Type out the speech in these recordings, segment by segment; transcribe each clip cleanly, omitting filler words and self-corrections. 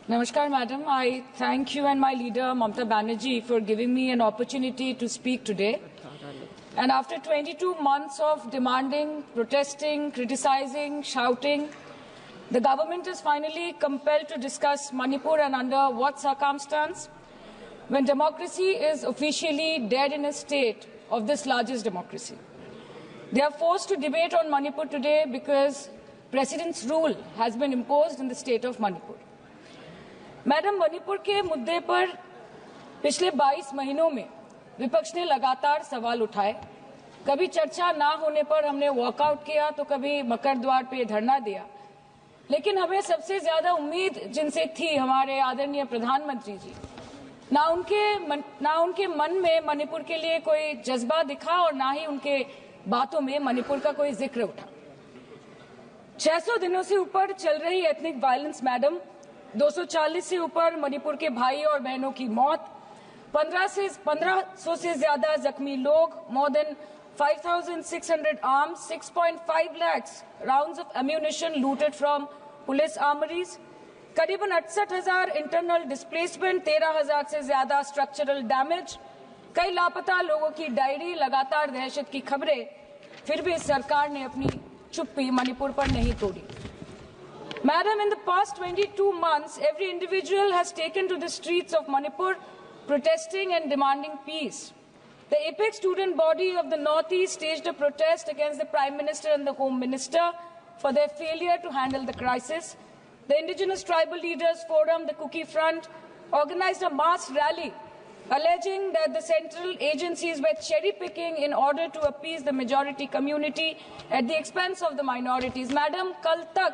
Namaskar, Madam. I thank you and my leader, Mamata Banerjee, for giving me an opportunity to speak today. And after 22 months of demanding, protesting, criticizing, shouting, the government is finally compelled to discuss Manipur and under what circumstance, when democracy is officially dead in a state of this largest democracy. They are forced to debate on Manipur today because President's rule has been imposed in the state of Manipur. Madam, Manipur के मुद्दे पर पिछले 22 महीनों में विपक्ष ने लगातार सवाल उठाए। कभी चर्चा ना होने पर हमने वॉकआउट किया तो कभी मकर द्वार पे धरना दिया। लेकिन हमें सबसे ज्यादा उम्मीद जिनसे थी हमारे आदरणीय प्रधानमंत्री जी, ना उनके मन में मणिपुर के लिए कोई जज्बा दिखा और ना ही उनके बातों में मणिपुर का कोई जिक्र उठा। 600 दिनों से ऊपर चल रही एथनिक वायलेंस मैडम, 240 से ऊपर मणिपुर के भाई और बहनों की मौत, 1500 से ज्यादा जख्मी लोग, more than 5,600 arms, 6.5 lakhs rounds of ammunition looted from police armories, करीबन 68,000 इंटरनल डिस्प्लेसमेंट, 13,000 से ज्यादा स्ट्रक्चरल डैमेज, कई लापता लोगों की डायरी, लगातार दहशत की खबरें, फिर भी सरकार ने अपनी चुप्पी मणिपुर पर नहीं तोड़ी। Madam, in the past 22 months, every individual has taken to the streets of Manipur, protesting and demanding peace. The apex student body of the Northeast staged a protest against the Prime Minister and the Home Minister for their failure to handle the crisis. The Indigenous Tribal Leaders Forum, the Kuki Front, organized a mass rally alleging that the central agencies were cherry-picking in order to appease the majority community at the expense of the minorities. Madam, कल तक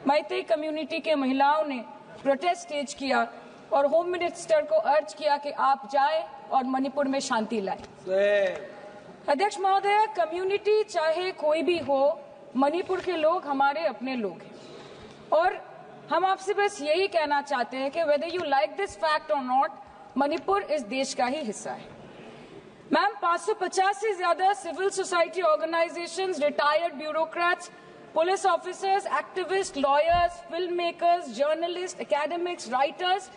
Meitei community के महिलाओं ने protest stage किया और home minister को अर्ज किया कि आप जाएं और मणिपुर में शांति लाएं। अध्यक्ष महोदय, कम्युनिटी चाहे कोई भी हो, मणिपुर के लोग हमारे अपने लोग हैं और हम आपसे बस यही कहना चाहते हैं कि whether you like this fact or not, Manipur इस देश का ही हिस्सा है। मैम, 550 से ज्यादा civil society organisations, retired bureaucrats, police officers, activists, lawyers, filmmakers, journalists, academics, writers,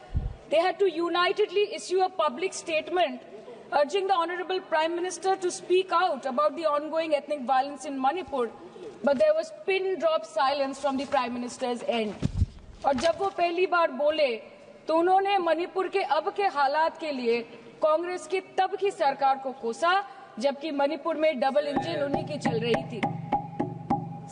they had to unitedly issue a public statement urging the Honorable Prime Minister to speak out about the ongoing ethnic violence in Manipur, but there was pin-drop silence from the Prime Minister's end. और जब वो पहली बार बोले तो उन्होंने मणिपुर के अब के हालात के लिए कांग्रेस की तब की सरकार को कोसा, जबकि मणिपुर में डबल इंजन उन्हीं की चल रही थी।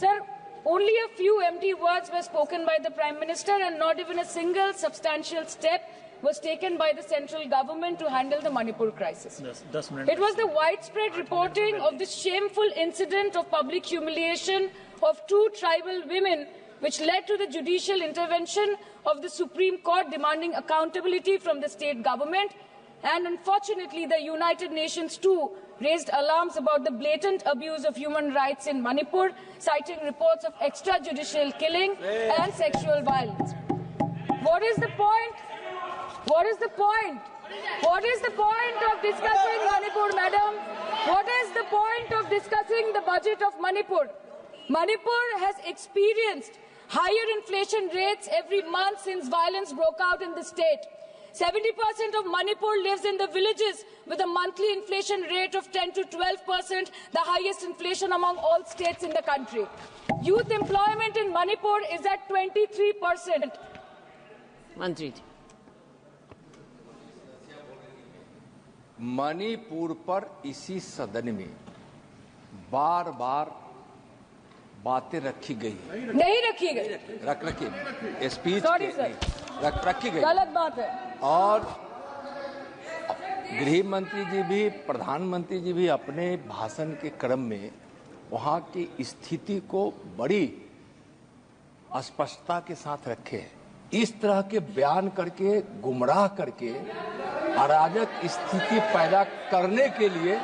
Sir, only a few empty words were spoken by the Prime Minister and not even a single substantial step was taken by the central government to handle the Manipur crisis. It was the widespread reporting of this shameful incident of public humiliation of 2 tribal women which led to the judicial intervention of the Supreme Court demanding accountability from the state government. And unfortunately, the United Nations too raised alarms about the blatant abuse of human rights in Manipur, citing reports of extrajudicial killing and sexual violence. What is the point? What is the point? What is the point of discussing Manipur, madam? What is the point of discussing the budget of Manipur? Manipur has experienced higher inflation rates every month since violence broke out in the state. 70% of Manipur lives in the villages with a monthly inflation rate of 10 to 12%, the highest inflation among all states in the country. Youth employment in Manipur is at 23%. मंत्री, मणिपुर पर इसी सदन में बार बार बातें रखी गई, नहीं रखी गई, रखी स्पीच रखी गई, गलत बात है। और गृह मंत्री जी भी, प्रधानमंत्री जी भी अपने भाषण के क्रम में वहां की स्थिति को बड़ी स्पष्टता के साथ रखे हैं। इस तरह के बयान करके, गुमराह करके, अराजक स्थिति पैदा करने के लिए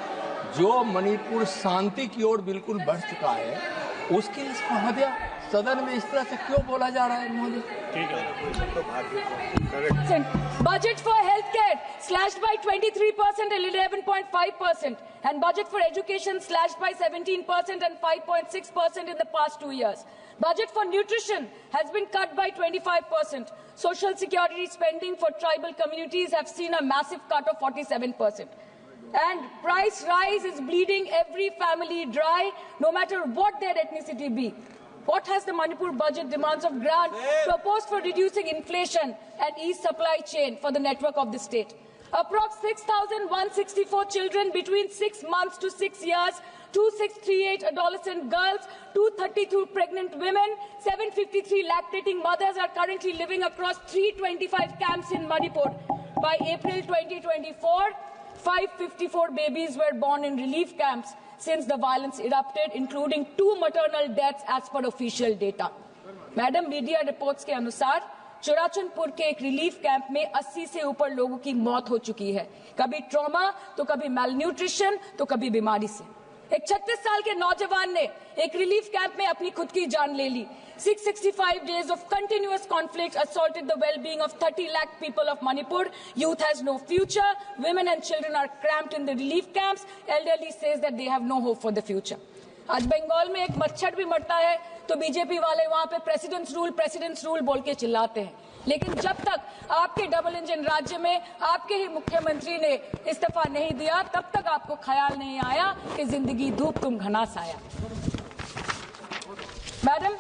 जो मणिपुर शांति की ओर बिल्कुल बढ़ चुका है, उसके लिए महोदया सदन में इस तरह से क्यों बोला जा रहा है महोदय? Budget for healthcare slashed by 23% and 11.5%, and budget for education slashed by 17% and 5.6% in the past 2 years. Budget for nutrition has been cut by 25%. Social security spending for tribal communities have seen a massive cut of 47%. And price rise is bleeding every family dry, no matter what their ethnicity be. What has the Manipur budget demands of grant proposed for reducing inflation and ease supply chain for the network of the state? Approx 6,164 children between 6 months to 6 years, 2,638 adolescent girls, 232 pregnant women, 753 lactating mothers are currently living across 325 camps in Manipur. By April 2024, 554 babies were born in relief camps since the violence erupted, including 2 maternal deaths as per official data. Madam, media reports के अनुसार चुराचंदपुर के एक relief camp में 80 से ऊपर लोगों की मौत हो चुकी है, कभी ट्रॉमा तो कभी मैलन्यूट्रिशन तो कभी बीमारी से। एक 36 साल के नौजवान ने एक रिलीफ कैंप में अपनी खुद की जान ले ली। 665 days of continuous conflict assaulted the well-being of 30 lakh people of Manipur. Youth has no future. Women and children are cramped in the relief camps. Elderly says that they have no hope for the future. आज बंगाल में एक मच्छर भी मरता है तो BJP वाले वहां पे प्रेसिडेंट्स रूल बोल के चिल्लाते हैं, लेकिन जब तक आपके डबल इंजन राज्य में आपके ही मुख्यमंत्री ने इस्तीफा नहीं दिया, तब तक आपको ख्याल नहीं आया कि जिंदगी धूप तुम घनास आया। Madam,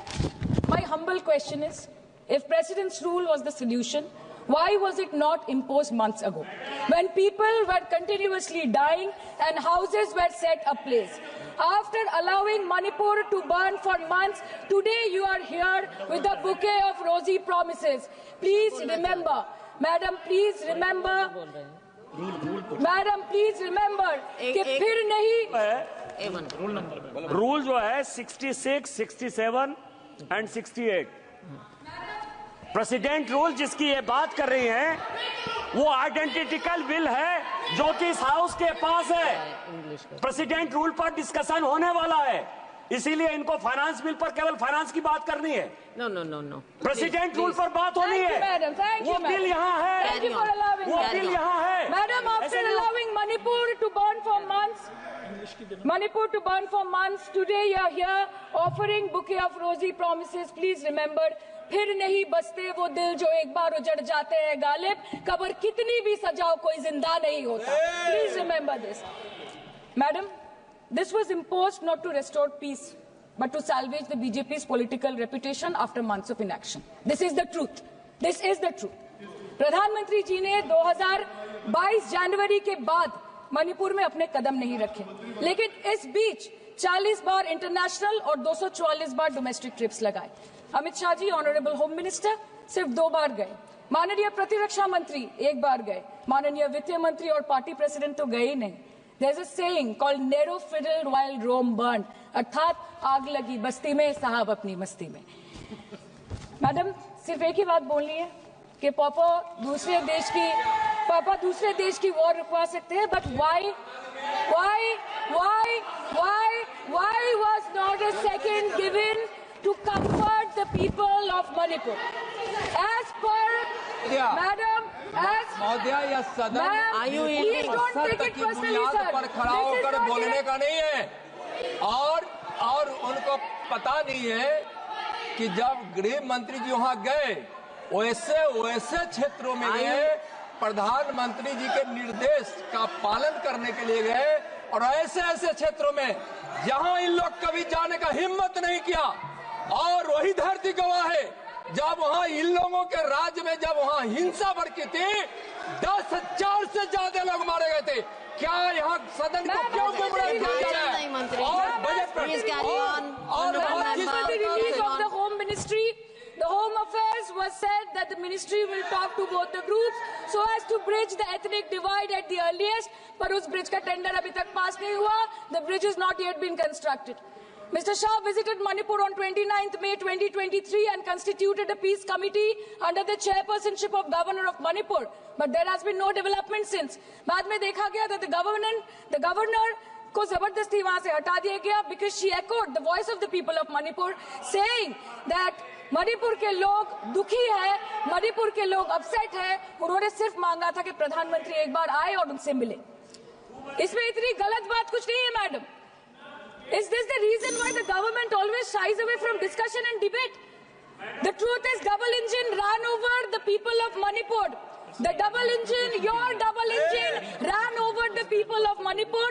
my humble question is, if president's rule was the solution, why was it not imposed months ago, when people were continuously dying and houses were set ablaze? After allowing Manipur to burn for months, today you are here with a bouquet of rosy promises. Please remember, Madam, please remember, Madam, please remember कि फिर नहीं rule जो है 66, 67 and 68 president rule जिसकी ये बात कर रही हैं, वो आइडेंटिकल बिल है जो कि इस हाउस के पास है। प्रेसिडेंट रूल पर डिस्कशन होने वाला है, इसीलिए इनको फाइनेंस बिल पर केवल फाइनेंस की बात करनी है। नो प्रेसिडेंट रूल पर बात होनी है। वो बिल यहाँ है, वो बिल यहाँ है। Madam, after allowing Manipur to burn for months, today you are here offering bouquet of rosy promises. Please remember, फिर नहीं बसते वो दिल जो एक बार उजड़ जाते हैं गालिब, कब्र कितनी भी सजाओ कोई जिंदा नहीं होता। Please remember this. Madam, this was imposed not to restore peace, but to salvage the BJP's political reputation after months of inaction. This is the truth. This is the truth. प्रधानमंत्री जी ने 2022 जनवरी के बाद मणिपुर में अपने कदम नहीं रखे, लेकिन इस बीच 40 बार इंटरनेशनल और 244 बार डोमेस्टिक ट्रिप्स लगाए। Amit Shah ji, honourable home minister, सिर्फ 2 बार गए। माननीय प्रतिरक्षा मंत्री 1 बार गए। माननीय वित्त मंत्री और पार्टी प्रेसिडेंट तो गए ही नहीं। There's a saying called narrow fiddle while Rome burned, अर्थात आग लगी बस्ती में, साहब अपनी मस्ती में। मैडम, सिर्फ एक ही बात बोलनी है कि पापा दूसरे देश की वॉर रुकवा सकते हैं, but why was not a second given to comfort the people of Manipur? As per Madam, महोदया, यह सदन सत्य की बुनियाद पर खड़ा होकर बोलने का नहीं है, और उनको पता नहीं है कि जब गृह मंत्री जी वहां गए, वैसे क्षेत्रों में गए, प्रधानमंत्री जी के निर्देश का पालन करने के लिए गए, और ऐसे क्षेत्रों में जहां इन लोग कभी जाने का हिम्मत नहीं किया। और वही धरती गवाह है, जब वहां इन लोगों के राज्य में जब वहां हिंसा भड़की थी, 10,000 से ज्यादा लोग मारे गए थे। क्या यहाँ सदन को क्यों गुमराह किया जा रहा है? और budget The Home Affairs was said that the ministry will talk to both the groups so as to bridge the ethnic divide at the earliest, पर उस bridge का tender अभी तक पास नहीं हुआ. The bridge has not yet been constructed. Mr. Shah visited Manipur on 29th May 2023 and constituted a peace committee under the chairpersonship of Governor of Manipur, but there has been no development since. बाद में देखा गया that the governor को जबरदस्ती वहां से हटा दिया गया because she echoed the voice of the people of Manipur saying that Manipur के लोग दुखी है, मणिपुर के लोग अपसेट है। उन्होंने सिर्फ मांगा था कि प्रधानमंत्री एक बार आए और उनसे मिले। इसमें इतनी गलत बात कुछ नहीं है madam. Is this the reason why the government always shies away from discussion and debate? The truth is double engine ran over the people of Manipur. The double engine, your double engine ran over the people of Manipur.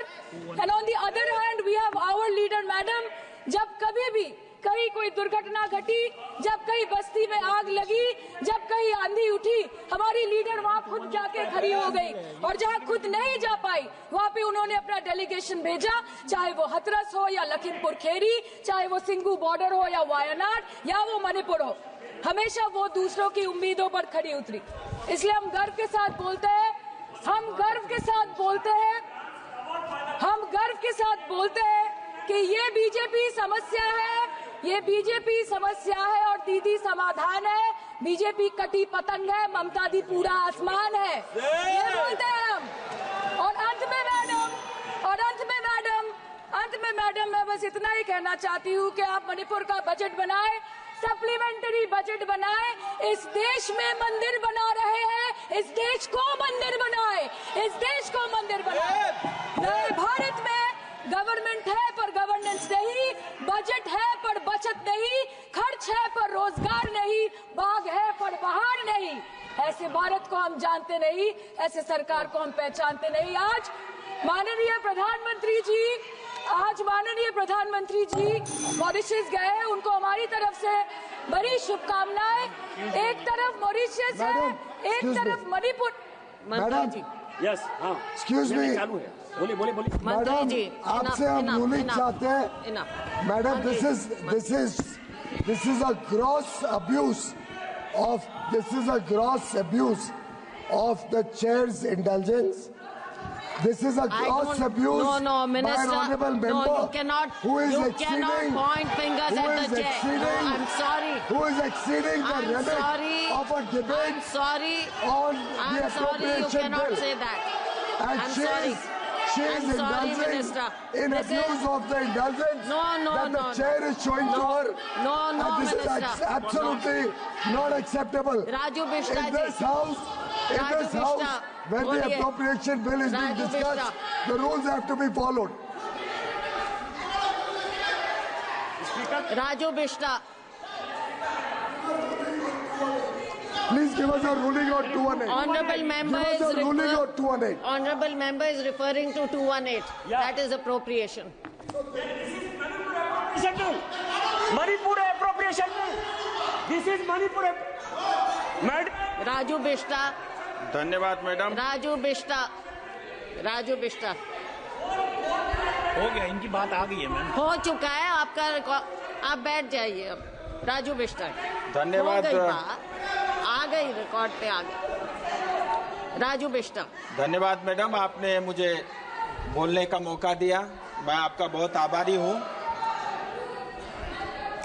And on the other hand, we have our leader, madam. जब कभी भी कहीं कोई दुर्घटना घटी, जब कहीं बस्ती में आग लगी, जब कहीं आंधी उठी, हमारी लीडर वहां खुद जाके खड़ी हो गई। और जहां खुद नहीं जा पाई, वहां पे उन्होंने अपना डेलीगेशन भेजा, चाहे वो हथरस हो या लखीमपुर खीरी, चाहे वो सिंगू बॉर्डर हो या वायनाड या वो मणिपुर हो, हमेशा वो दूसरों की उम्मीदों पर खड़ी उतरी। इसलिए हम गर्व के साथ बोलते हैं, हम गर्व के साथ बोलते हैं, हम गर्व के साथ बोलते हैं कि ये बीजेपी समस्या है, ये बीजेपी समस्या है और दीदी समाधान है। बीजेपी कटी पतंग है, ममता दी पूरा आसमान है, ये बोलते हैं हम। और अंत में मैडम मैं बस इतना ही कहना चाहती हूँ कि आप मणिपुर का बजट बनाए, सप्लीमेंट्री बजट बनाए। इस देश में मंदिर बना रहे हैं, इस देश को मंदिर बनाए, इस देश को मंदिर बनाए। नए भारत में गवर्नमेंट है पर गवर्नेंस नहीं, बजट है पर बचत नहीं, खर्च है पर रोजगार नहीं, बाग है पर बहार नहीं। ऐसे भारत को हम जानते नहीं, ऐसे सरकार को हम पहचानते नहीं। आज माननीय प्रधानमंत्री जी मॉरिशस गए हैं, उनको हमारी तरफ से बड़ी शुभकामनाएं। एक तरफ मॉरिशस है, एक तरफ मणिपुर। मंत्री जी, यस, हाँ, एक्सक्यूज मी, बोलिए। मंत्री जी, आपसे हम रूलिंग चाहते हैं। Madam, this is a gross abuse of the chair's indulgence. This is a gross abuse by an honorable member. No, you cannot. Who is you exceeding, cannot point fingers who at is the chair. exceeding, No, I'm sorry. Who is exceeding the I'm limit sorry. of a debate I'm sorry. on I'm the sorry. You appropriation cannot bill? say that. And I'm she sorry. is I'm sorry, indulging Minister. in This abuse is- of the indulgence that the no. chair is showing to her. No, And this Minister. is absolutely not acceptable. Raju Bishta In this ji. house, Raju Bishta, when the boliye. appropriation bill is being Raju discussed, Bishta. the rules have to be followed. Raju Bishta. Please give us a ruling on 218. Honorable member Give is us a ruling on 218. Honorable member is referring to 218. Yeah. That is appropriation. Manipur appropriation bill. This is Manipur. Madam. Raju Bishta. धन्यवाद madam. Raju Bishta. हो गया, इनकी बात आ गई है ma'am. हो चुका है आपका रिकॉर्ड, आप बैठ जाइए अब। राजू बिष्टा। धन्यवाद। हो गई बात, आ गई रिकॉर्ड पे, आ गई। राजू बिष्टा। धन्यवाद मैडम, आपने मुझे बोलने का मौका दिया, मैं आपका बहुत आभारी हूँ।